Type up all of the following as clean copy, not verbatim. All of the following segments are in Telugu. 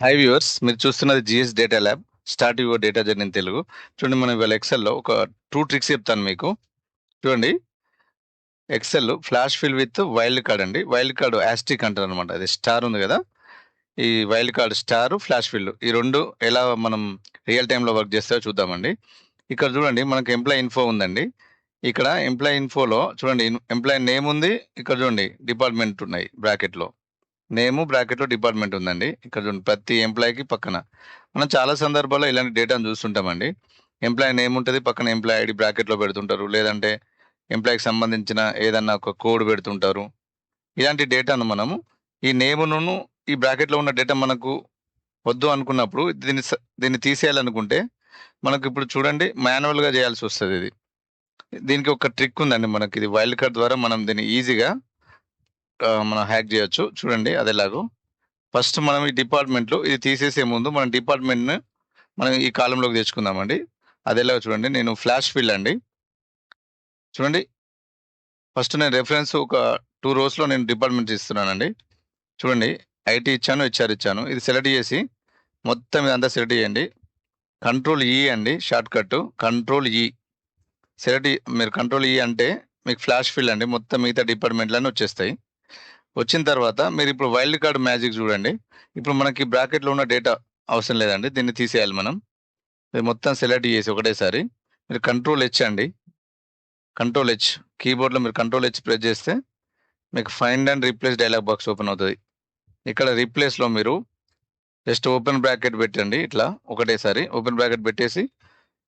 హాయ్ వ్యూవర్స్, మీరు చూస్తున్నది GS data lab. Start your data journey in Telugu. చూడండి, మనం ఇవాళ ఎక్సెల్‌లో ఒక 2 ట్రిక్స్ చెప్తాను మీకు. చూడండి, Excel flash fill with wild card అండి. వైల్డ్ కార్డ్ యాస్ట్రిక్ అంటారనమాట. అది స్టార్ ఉంది కదా! ఈ wild card star, flash fill ఈ 2 ఎలా మనం రియల్ టైమ్‌లో వర్క్ చేస్తాయో చూద్దామండి. ఇక్కడ చూడండి, మనకి ఎంప్లాయీ ఇన్ఫో ఉందండి. ఇక్కడ ఎంప్లాయీ ఇన్ఫోలో చూడండి, ఎంప్లాయీ నేమ్ ఉంది. ఇక్కడ చూడండి, డిపార్ట్మెంట్ ఉన్నాయి బ్రాకెట్‌లో. నేము బ్రాకెట్‌లో డిపార్ట్‌మెంట్ ఉందండి. ఇక్కడ చూడండి, ప్రతి ఎంప్లాయీకి పక్కన. మనం చాలా సందర్భాల్లో ఇలాంటి డేటాను చూస్తుంటామండి. ఎంప్లాయీ నేమ్ ఉంటది. పక్కన ఎంప్లాయీ ఐడీ బ్రాకెట్‌లో పెడుతుంటారు. లేదంటే ఎంప్లాయీకి సంబంధించిన ఏదన్నా ఒక కోడ్ పెడుతుంటారు. ఇలాంటి డేటాను మనము ఈ నేమునును, ఈ బ్రాకెట్‌లో ఉన్న డేటా మనకు వద్దు అనుకున్నప్పుడు దీన్ని తీసేయాలనుకుంటే మనకు ఇప్పుడు చూడండి, మాన్యువల్‌గా చేయాల్సొస్తదిది. దీనికి ఒక ట్రిక్ ఉందండి మనకి. ఇది వైల్డ్ కార్డ్ ద్వారా మనం దీన్ని ఈజీగా మనం హ్యాక్ చేయొచ్చు. చూడండి అదెలాగో. ఫస్ట్ మనం ఈ డిపార్ట్మెంట్‌లో ఇది తీసేసే ముందు మన డిపార్ట్మెంట్‌ని మనం ఈ కాలమ్‌లోకి తెచ్చుకుందామండి. అదెలాగో చూడండి. నేను ఫ్లాష్ ఫిల్ అండి. చూడండి, ఫస్ట్ నేను రిఫరెన్స్ ఒక 2 రోస్‌లో నేను డిపార్ట్మెంట్స్ ఇస్తున్నానండి. చూడండి, ఐటీ ఇచ్చాను, హెచ్ఆర్ ఇచ్చాను. ఇది సెలెక్ట్ చేసి మొత్తం ఇదంతా సెలెక్ట్ చేయండి. కంట్రోల్ ఈ అండి షార్ట్‌కట్. కంట్రోల్ ఈ. సెలెక్ట్ మీరు కంట్రోల్ ఈ అంటే మీకు ఫ్లాష్ ఫిల్ అండి. మొత్తం మిగతా డిపార్ట్మెంట్‌లన్నీ వచ్చేస్తాయి. వచ్చిన తర్వాత మీరిప్పుడు వైల్డ్ కార్డ్ మ్యాజిక్ చూడండి. ఇప్పుడు మనకి బ్రాకెట్‌లో ఉన్న డేటా అవసరం లేదండి. దీన్ని తీసేయాలి మనం. ఇది మొత్తం సెలెక్ట్ చేసి ఒకటేసారి మీరు కంట్రోల్ హెచ్ అండి. Control H. కీబోర్డ్‌లో మీరు కంట్రోల్ హెచ్ ప్రెస్ చేస్తే మీకు find and replace dialog box open అవుతది. ఇక్కడ రీప్లేస్‌లో మీరు జస్ట్ ఓపెన్ బ్రాకెట్ పెట్టండి ఇట్లా ఒకటేసారి. ఓపెన్ బ్రాకెట్ పెట్టేసి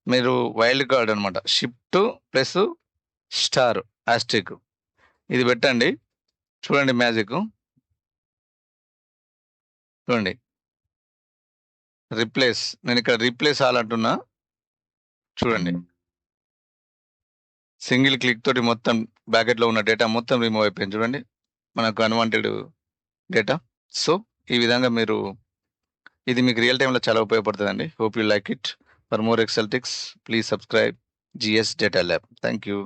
మీరు వైల్డ్ కార్డ్ అనమాట. షిఫ్ట్ ప్లస్ స్టార్ ఆస్టెరిక్ ఇది పెట్టండి. చూడండి మ్యాజిక్. చూడండి, రీప్లేస్. నేనిక్కడ రీప్లేస్ ఆల్ అంటున్నా. చూడండి. సింగిల్ క్లిక్ తోటి మొత్తం బ్రాకెట్‌లో ఉన్న డేటా మొత్తం రిమూవ్ అయిపోయింది చూడండి. మనకు అన్‌వాంటెడ్ డేటా. సో, ఈ విధంగా మీరు ఇది మీకు రియల్ టైమ్‌లో చాలా ఉపయోగపడుతదండి. Hope you like it. For more Excel tips please subscribe GS data lab. Thank you.